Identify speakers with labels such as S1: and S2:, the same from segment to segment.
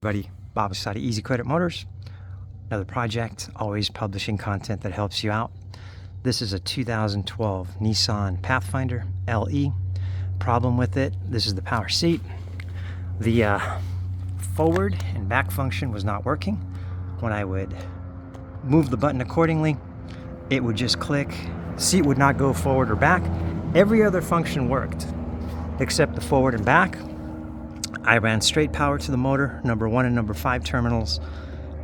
S1: Buddy, Bob Asadi, Easy Credit Motors. Another project, always publishing content that helps you out. This is a 2012 Nissan Pathfinder LE. Problem with it, this is the power seat. The forward and back function was not working. When I would move the button accordingly, it would just click. The seat would not go forward or back. Every other function worked, except the forward and back. I ran straight power to the motor, number 1 and number 5 terminals.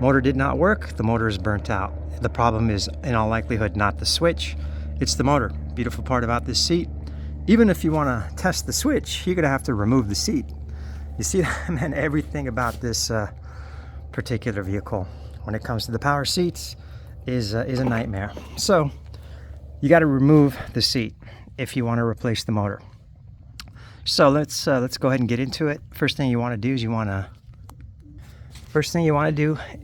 S1: Motor did not work, the motor is burnt out. The problem is, in all likelihood, not the switch, it's the motor. Beautiful part about this seat, even if you want to test the switch, you're going to have to remove the seat. You see, man, everything about this particular vehicle, when it comes to the power seats, is a nightmare. So, you got to remove the seat if you want to replace the motor. So let's go ahead and get into it. First thing you want to do is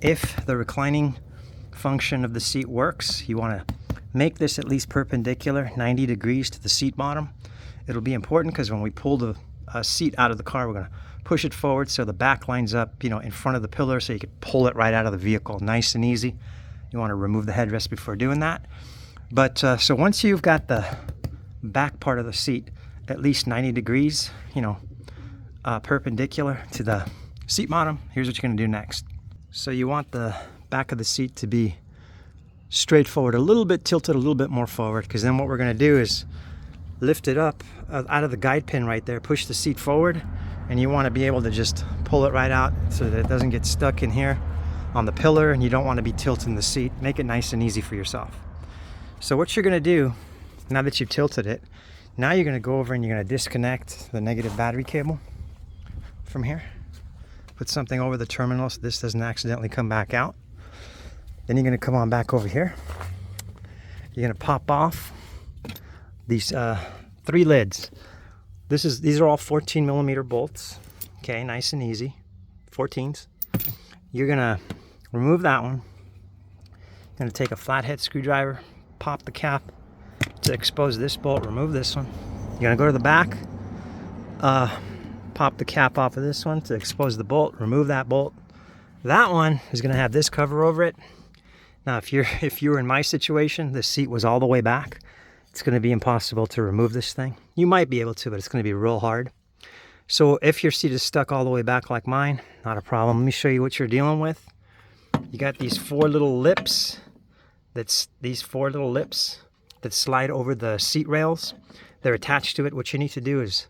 S1: if the reclining function of the seat works, you want to make this at least perpendicular, 90 degrees to the seat bottom. It'll be important because when we pull the seat out of the car, we're going to push it forward so the back lines up, in front of the pillar, so you can pull it right out of the vehicle, nice and easy. You want to remove the headrest before doing that. But so once you've got the back part of the seat at least 90 degrees, perpendicular to the seat bottom, here's what you're going to do next. So you want the back of the seat to be straight forward, a little bit tilted, a little bit more forward, because then what we're going to do is lift it up out of the guide pin right there, push the seat forward, and you want to be able to just pull it right out so that it doesn't get stuck in here on the pillar, and you don't want to be tilting the seat. Make it nice and easy for yourself. So what you're going to do, now that you've tilted it, now you're going to go over and you're going to disconnect the negative battery cable from here. Put something over the terminal so this doesn't accidentally come back out. Then you're going to come on back over here. You're going to pop off these 3 lids. These are all 14 millimeter bolts. Okay, nice and easy. 14s. You're going to remove that one. You're going to take a flathead screwdriver, pop the cap to expose this bolt, remove this one. You're gonna go to the back, pop the cap off of this one to expose the bolt, remove that bolt. That one is gonna have this cover over it. Now if you were in my situation, the seat was all the way back, it's gonna be impossible to remove this thing. You might be able to, but it's gonna be real hard. So if your seat is stuck all the way back like mine, not a problem. Let me show you what you're dealing with. You got these 4 little lips. That slide over the seat rails. They're attached to it. What you need to do is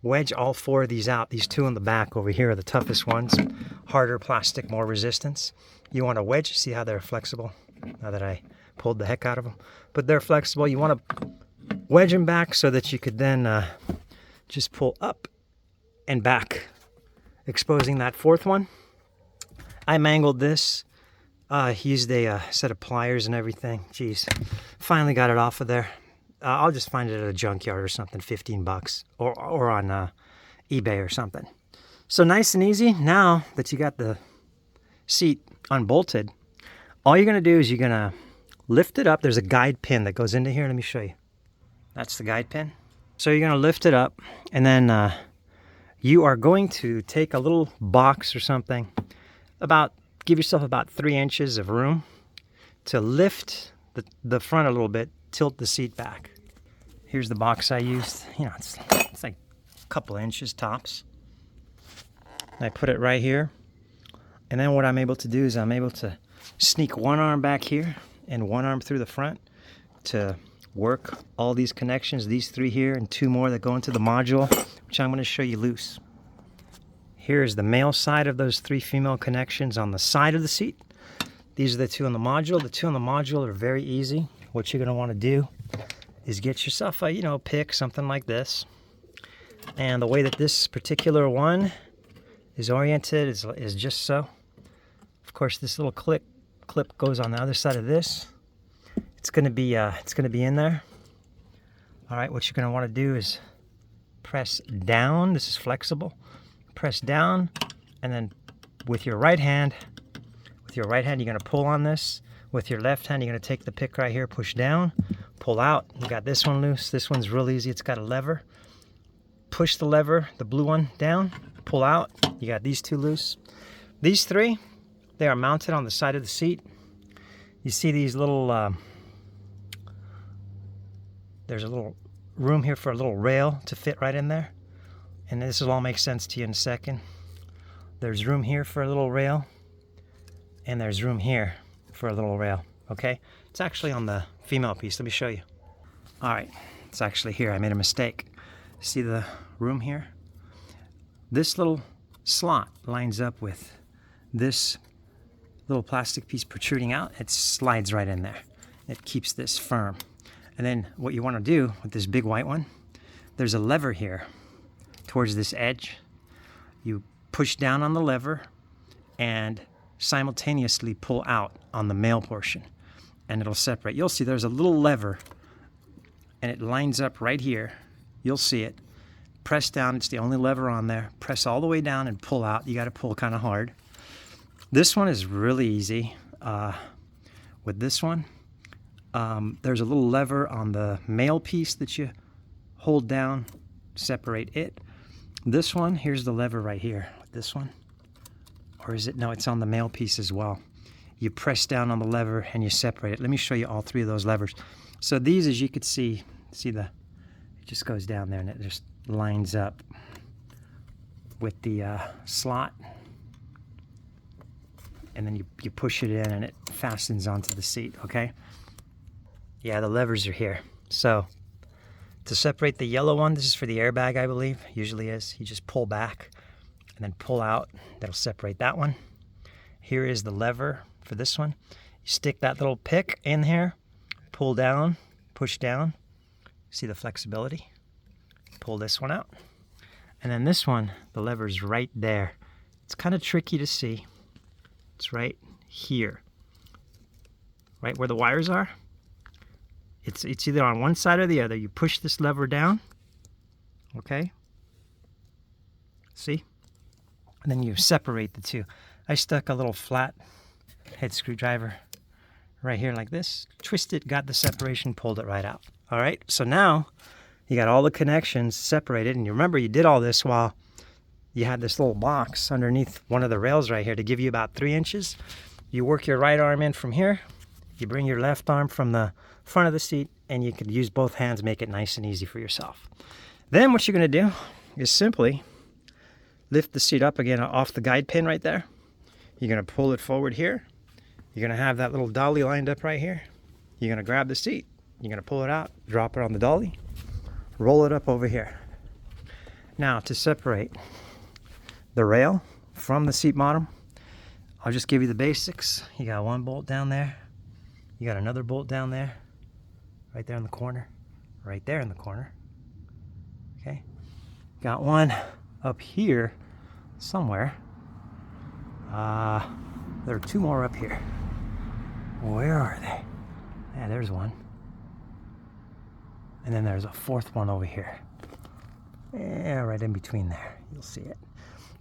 S1: wedge all 4 of these out. These 2 in the back over here are the toughest ones. Harder plastic, more resistance. You want to wedge, see how they're flexible? Now that I pulled the heck out of them. But they're flexible. You want to wedge them back so that you could then just pull up and back, exposing that 4th one. I mangled this. Used a set of pliers and everything. Jeez, finally got it off of there. I'll just find it at a junkyard or something, 15 bucks, or on eBay or something. So nice and easy. Now that you got the seat unbolted, all you're gonna do is you're gonna lift it up. There's a guide pin that goes into here. Let me show you. That's the guide pin. So you're gonna lift it up, and then you are going to take a little box or something, give yourself about 3 inches of room to lift the front a little bit, tilt the seat back. Here's the box I used. It's like a couple of inches tops. And I put it right here. And then what I'm able to do is I'm able to sneak one arm back here and one arm through the front to work all these connections, these 3 here and 2 more that go into the module, which I'm going to show you loose. Here's the male side of those 3 female connections on the side of the seat. These are the 2 on the module. The 2 on the module are very easy. What you're going to want to do is get yourself a, pick, something like this. And the way that this particular one is oriented is just so. Of course, this little clip goes on the other side of this. It's going to be in there. All right, what you're going to want to do is press down. This is flexible. Press down, and then with your right hand, you're going to pull on this. With your left hand, you're going to take the pick right here, push down, pull out. You got this one loose. This one's real easy. It's got a lever. Push the lever, the blue one, down. pull out. You got these two loose. These three, they are mounted on the side of the seat. You see these little, there's a little room here for a little rail to fit right in there. And this will all make sense to you in a second. There's room here for a little rail. And there's room here for a little rail, okay? It's actually on the female piece. Let me show you. All right, it's actually here. I made a mistake. See the room here? This little slot lines up with this little plastic piece protruding out. It slides right in there. It keeps this firm. And then what you want to do with this big white one, there's a lever here towards this edge. You push down on the lever and simultaneously pull out on the male portion, and it'll separate. You'll see there's a little lever and it lines up right here. You'll see it. Press down, it's the only lever on there. Press all the way down and pull out. You got to pull kind of hard. This one is really easy. With this one, there's a little lever on the male piece that you hold down, separate it. This one, here's the lever right here. This one. Or is it? No, it's on the male piece as well. You press down on the lever and you separate it. Let me show you all three of those levers. So these, as you could see it just goes down there and it just lines up with the slot. And then you push it in and it fastens onto the seat, okay? Yeah, the levers are here. So to separate the yellow one, this is for the airbag, I believe, usually is. You just pull back and then pull out. That'll separate that one. Here is the lever for this one. You stick that little pick in here, pull down, push down. See the flexibility? Pull this one out. And then this one, the lever's right there. It's kind of tricky to see. It's right here. Right where the wires are. It's either on one side or the other. You push this lever down. Okay? See? And then you separate the two. I stuck a little flat head screwdriver right here like this. Twisted, got the separation, pulled it right out. All right, so now you got all the connections separated. And you remember you did all this while you had this little box underneath one of the rails right here to give you about 3 inches. You work your right arm in from here. You bring your left arm from the front of the seat, and you can use both hands, make it nice and easy for yourself. Then what you're going to do is simply lift the seat up again off the guide pin right there. You're going to pull it forward here. You're going to have that little dolly lined up right here. You're going to grab the seat. You're going to pull it out, drop it on the dolly, roll it up over here. Now to separate the rail from the seat bottom, I'll just give you the basics. You got one bolt down there. You got another bolt down there, right there in the corner, right there in the corner. Okay. Got one up here somewhere. There are 2 more up here. Where are they? Yeah, there's one. And then there's a 4th one over here. Yeah, right in between there. You'll see it.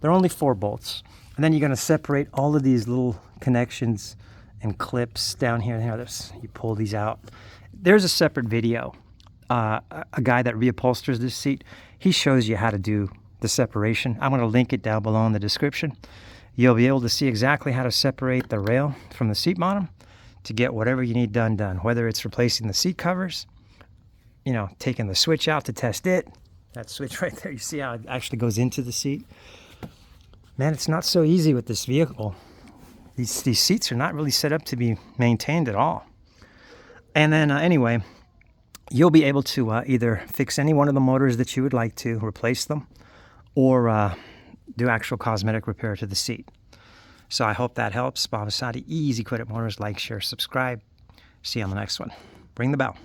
S1: There are only 4 bolts. And then you're going to separate all of these little connections and clips down here and here. You pull these out. There's a separate video. A guy that reupholsters this seat, he shows you how to do the separation. I'm going to link it down below in the description. You'll be able to see exactly how to separate the rail from the seat bottom to get whatever you need done, whether it's replacing the seat covers, you know, taking the switch out to test it. That switch right there, you see how it actually goes into the seat. Man, it's not so easy with this vehicle. These seats are not really set up to be maintained at all. And then anyway, you'll be able to either fix any one of the motors that you would like to, replace them, or do actual cosmetic repair to the seat. So I hope that helps. Bob Asadi, Easy Credit Motors. Like, share, subscribe. See you on the next one. Ring the bell.